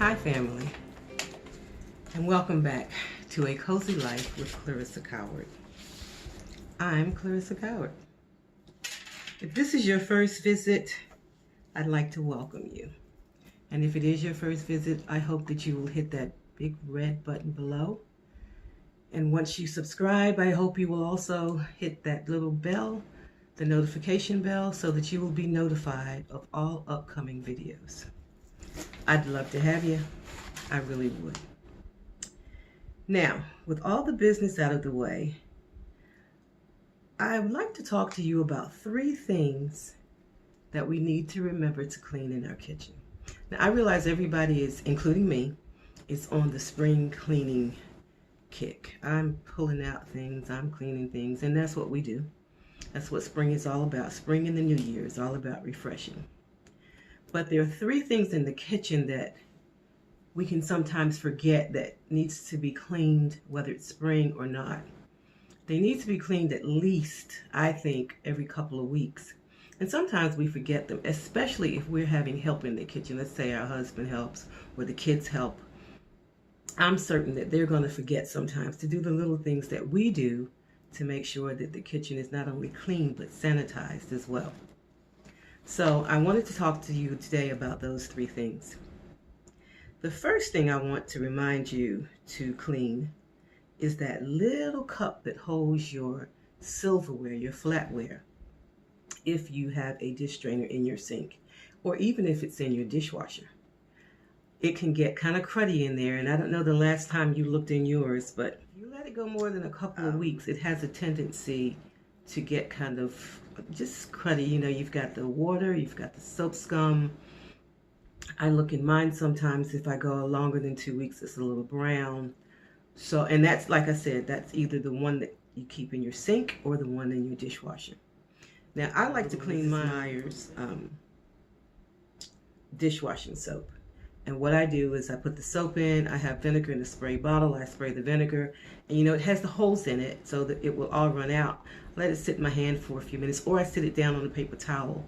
Hi family, and welcome back to A Cozy Life with Clarissa Coward. I'm Clarissa Coward. If this is your first visit, I'd like to welcome you. And if it is your first visit, I hope that you will hit that big red button below. And once you subscribe, I hope you will also hit that little bell, the notification bell, so that you will be notified of all upcoming videos. I'd love to have you. I really would. Now, with all the business out of the way, I would like to talk to you about 3 things that we need to remember to clean in our kitchen. Now, I realize everybody is, including me, is on the spring cleaning kick. I'm pulling out things, I'm cleaning things, and that's what we do. That's what spring is all about. Spring and the new year is all about refreshing. But there are 3 things in the kitchen that we can sometimes forget that needs to be cleaned, whether it's spring or not. They need to be cleaned at least, I think, every couple of weeks. And sometimes we forget them, especially if we're having help in the kitchen. Let's say our husband helps or the kids help. I'm certain that they're going to forget sometimes to do the little things that we do to make sure that the kitchen is not only clean but sanitized as well. So I wanted to talk to you today about those 3 things. The first thing I want to remind you to clean is that little cup that holds your silverware, your flatware, if you have a dish drainer in your sink, or even if it's in your dishwasher. It can get kind of cruddy in there, and I don't know the last time you looked in yours, but if you let it go more than a couple of weeks, it has a tendency to get kind of just cruddy. You know, you've got the water, you've got the soap scum. I look in mine sometimes, if I go longer than 2 weeks, it's a little brown. So, and that's, like I said, that's either the one that you keep in your sink or the one in your dishwasher. Now, I like to clean my Meyer's dishwashing soap. And what I do is I put the soap in, I have vinegar in a spray bottle, I spray the vinegar, and you know, it has the holes in it so that it will all run out. I let it sit in my hand for a few minutes, or I sit it down on a paper towel.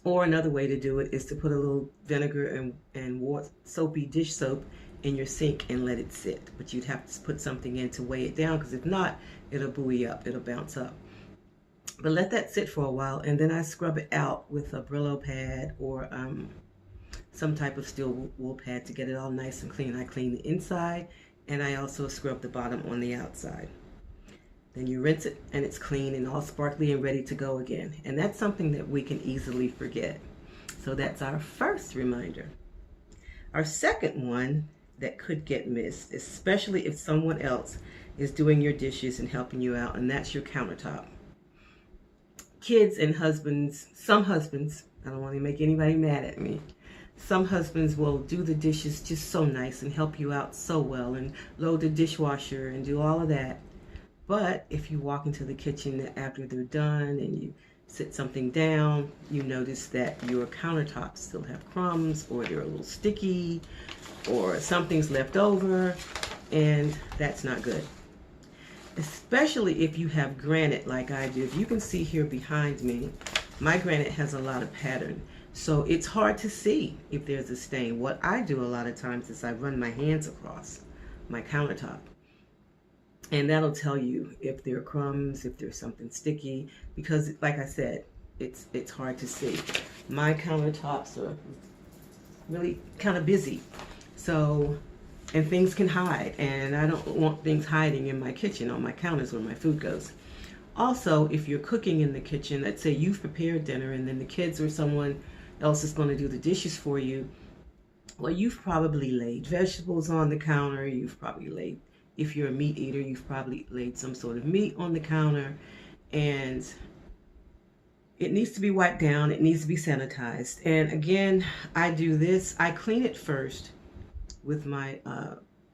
Or another way to do it is to put a little vinegar and soapy dish soap in your sink and let it sit. But you'd have to put something in to weigh it down, because if not, it'll buoy up, it'll bounce up. But let that sit for a while, and then I scrub it out with a Brillo pad or some type of steel wool pad to get it all nice and clean. I clean the inside, and I also scrub the bottom on the outside. Then you rinse it, and it's clean and all sparkly and ready to go again. And that's something that we can easily forget. So that's our first reminder. Our second one that could get missed, especially if someone else is doing your dishes and helping you out, and that's your countertop. Kids and husbands, some husbands, I don't want to make anybody mad at me, some husbands will do the dishes just so nice and help you out so well and load the dishwasher and do all of that. But if you walk into the kitchen after they're done and you sit something down, you notice that your countertops still have crumbs, or they're a little sticky, or something's left over, and that's not good. Especially if you have granite like I do. If you can see here behind me, my granite has a lot of pattern. So it's hard to see if there's a stain. What I do a lot of times is I run my hands across my countertop. And that'll tell you if there are crumbs, if there's something sticky, because like I said, it's hard to see. My countertops are really kind of busy. So, and things can hide, and I don't want things hiding in my kitchen, on my counters where my food goes. Also, if you're cooking in the kitchen, let's say you've prepared dinner and then the kids or someone else is going to do the dishes for you, well, you've probably laid vegetables on the counter, you've probably laid, if you're a meat eater, you've probably laid some sort of meat on the counter, and it needs to be wiped down, it needs to be sanitized. And again, I do this, I clean it first with my,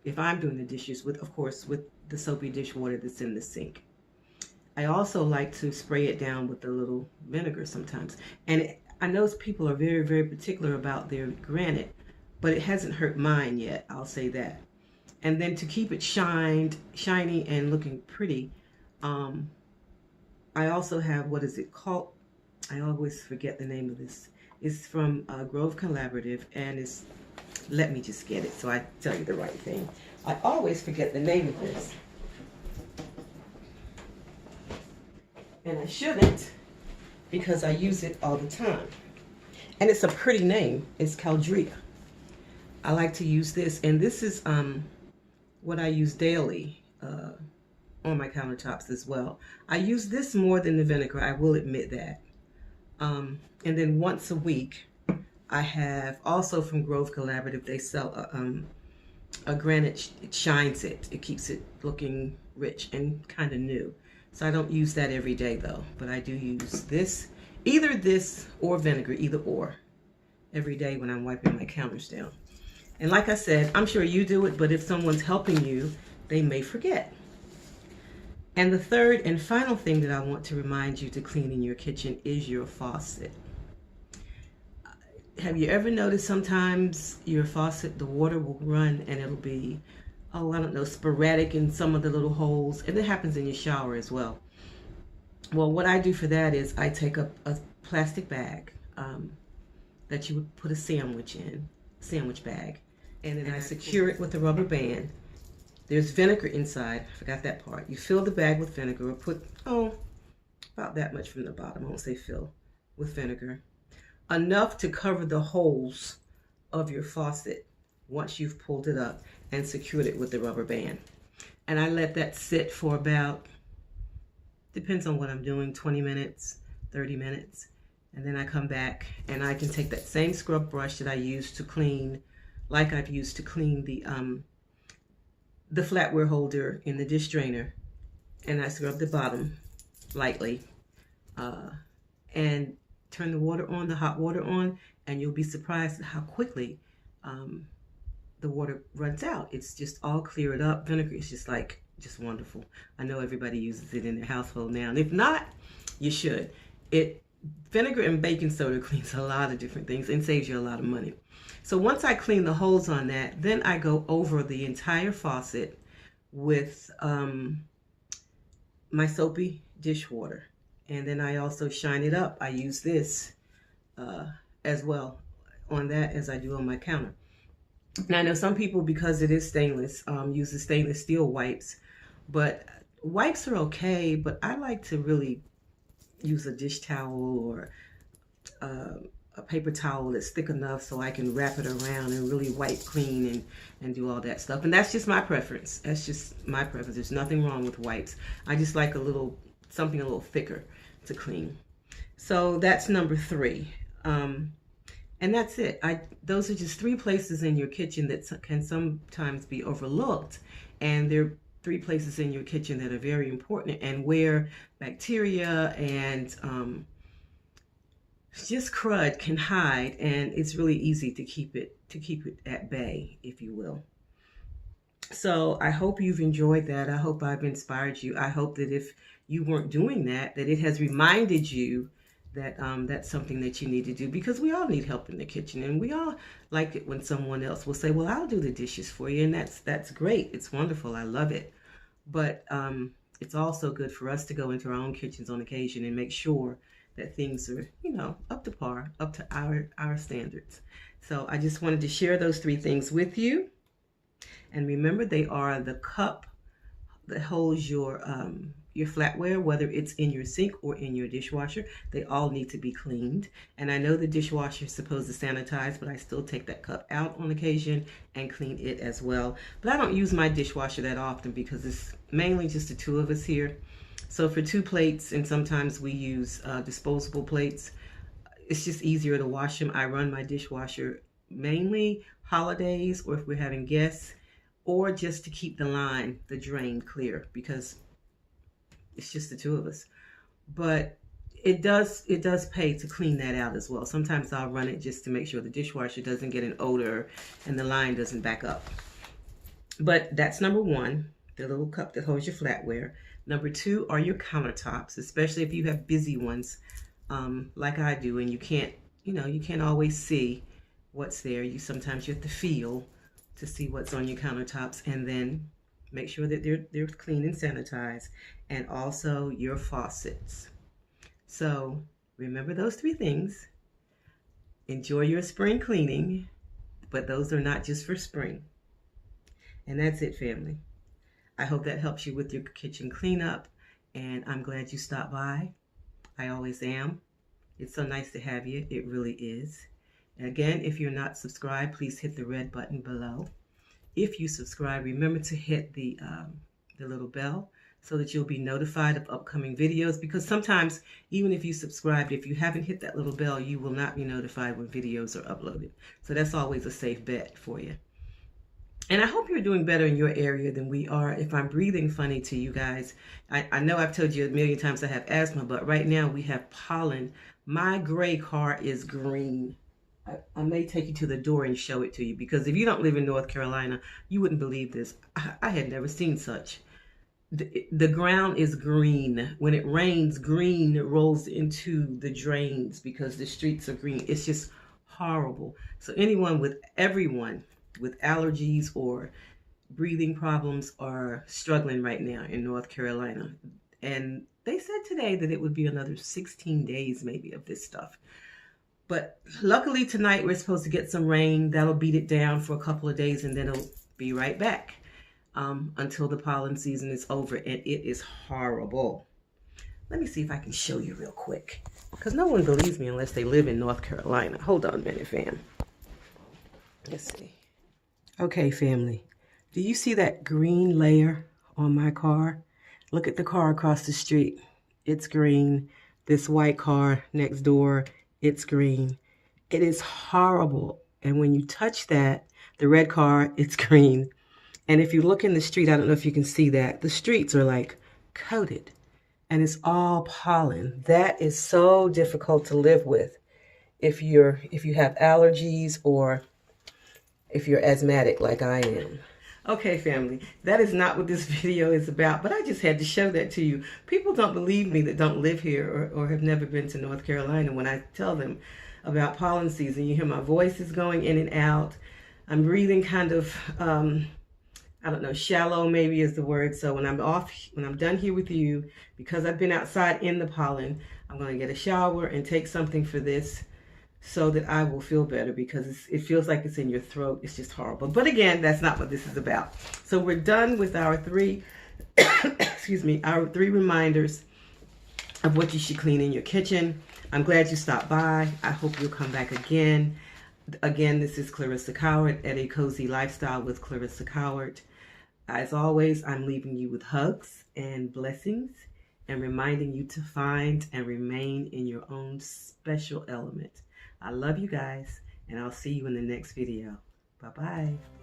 if I'm doing the dishes, with, of course, with the soapy dish water that's in the sink. I also like to spray it down with a little vinegar sometimes. And I know people are very, very particular about their granite, but it hasn't hurt mine yet, I'll say that. And then to keep it shiny and looking pretty, I also have, what is it called? I always forget the name of this. It's from Grove Collaborative, and it's Let me just get it so I tell you the right thing. I always forget the name of this. And I shouldn't, because I use it all the time. And it's a pretty name. It's Caldria. I like to use this, and this is what I use daily on my countertops as well. I use this more than the vinegar, I will admit that. And then once a week, I have also from Grove Collaborative, they sell a granite, it shines it. It keeps it looking rich and kind of new. So I don't use that every day though, but I do use this, either this or vinegar, either or, every day when I'm wiping my counters down. And like I said, I'm sure you do it, but if someone's helping you, they may forget. And the third and final thing that I want to remind you to clean in your kitchen is your faucet. Have you ever noticed sometimes your faucet, the water will run and it'll be, oh, I don't know, sporadic in some of the little holes, and it happens in your shower as well. Well, what I do for that is I take a plastic bag that you would put a sandwich in, sandwich bag, and then I secure it with a rubber band. There's vinegar inside. I forgot that part. You fill the bag with vinegar, or put, about that much from the bottom. I won't say fill, with vinegar. Enough to cover the holes of your faucet once you've pulled it up and secured it with the rubber band. And I let that sit for about, depends on what I'm doing, 20 minutes, 30 minutes. And then I come back and I can take that same scrub brush that I used to clean, like I've used to clean the flatware holder in the dish drainer, and I scrub the bottom lightly and turn the water on, the hot water on, and you'll be surprised at how quickly the water runs out. It's just all cleared up. Vinegar is just wonderful. I know everybody uses it in their household now, and if not, you should. Vinegar and baking soda cleans a lot of different things and saves you a lot of money. So once I clean the holes on that, then I go over the entire faucet with my soapy dishwater. And then I also shine it up. I use this as well on that as I do on my counter. Now I know some people, because it is stainless, use the stainless steel wipes, but wipes are okay, but I like to really use a dish towel or a paper towel that's thick enough so I can wrap it around and really wipe clean and do all that stuff. And that's just my preference. That's just my preference. There's nothing wrong with wipes. I just like something a little thicker to clean. So that's number 3. And that's it. Those are just 3 places in your kitchen that can sometimes be overlooked. And they're 3 places in your kitchen that are very important, and where bacteria and just crud can hide, and it's really easy to keep it at bay, if you will. So I hope you've enjoyed that. I hope I've inspired you. I hope that if you weren't doing that it has reminded you that that's something that you need to do, because we all need help in the kitchen, and we all like it when someone else will say, well, I'll do the dishes for you, and that's great. It's wonderful. I love it. But it's also good for us to go into our own kitchens on occasion and make sure that things are, up to par, up to our standards. So I just wanted to share those 3 things with you. And remember, they are the cup that holds your flatware, whether it's in your sink or in your dishwasher. They all need to be cleaned. And I know the dishwasher is supposed to sanitize, but I still take that cup out on occasion and clean it as well. But I don't use my dishwasher that often because it's mainly just the 2 of us here. So for 2 plates, and sometimes we use disposable plates, it's just easier to wash them. I run my dishwasher mainly holidays, or if we're having guests, or just to keep the drain clear, because it's just the 2 of us. But it does pay to clean that out as well. Sometimes I'll run it just to make sure the dishwasher doesn't get an odor and the line doesn't back up. But that's number 1, the little cup that holds your flatware. Number 2 are your countertops, especially if you have busy ones like I do, and you can't always see what's there. Sometimes you have to feel to see what's on your countertops, and then make sure that they're clean and sanitized, and also your faucets. So remember those 3 things. Enjoy your spring cleaning. but those are not just for spring. And that's it, family. I hope that helps you with your kitchen cleanup, and I'm glad you stopped by. I always am. It's so nice to have you. It really is. And again, if you're not subscribed, please hit the red button below. If you subscribe, remember to hit the little bell so that you'll be notified of upcoming videos, because sometimes even if you subscribed, if you haven't hit that little bell, you will not be notified when videos are uploaded. So that's always a safe bet for you. And I hope you're doing better in your area than we are. If I'm breathing funny to you guys, I know I've told you a million times I have asthma, but right now we have pollen. My gray car is green. I may take you to the door and show it to you, because if you don't live in North Carolina, you wouldn't believe this. I had never seen such. The ground is green. When it rains, green rolls into the drains because the streets are green. It's just horrible. So everyone with allergies or breathing problems are struggling right now in North Carolina. And they said today that it would be another 16 days maybe of this stuff. But luckily tonight we're supposed to get some rain. That'll beat it down for a couple of days, and then it'll be right back until the pollen season is over. And it is horrible. Let me see if I can show you real quick, because no one believes me unless they live in North Carolina. Hold on a minute, fam. Let's see. Okay, family. Do you see that green layer on my car? Look at the car across the street. It's green. This white car next door, it's green. It is horrible. And when you touch that, the red car, it's green. And if you look in the street, I don't know if you can see that, the streets are like coated, and it's all pollen. That is so difficult to live with if you have allergies or if you're asthmatic like I am. Okay, family, that is not what this video is about, but I just had to show that to you. People don't believe me that don't live here or have never been to North Carolina when I tell them about pollen season. You hear my voice is going in and out. I'm breathing kind of, I don't know, shallow maybe is the word. So when I'm done here with you, because I've been outside in the pollen, I'm going to get a shower and take something for this, so that I will feel better, because it feels like it's in your throat. It's just horrible. But again, that's not what this is about. So we're done with our three, our 3 reminders of what you should clean in your kitchen. I'm glad you stopped by. I hope you'll come back again. Again, this is Clarissa Cowart at A Cozy Lifestyle with Clarissa Cowart. As always, I'm leaving you with hugs and blessings, and reminding you to find and remain in your own special element. I love you guys, and I'll see you in the next video. Bye-bye.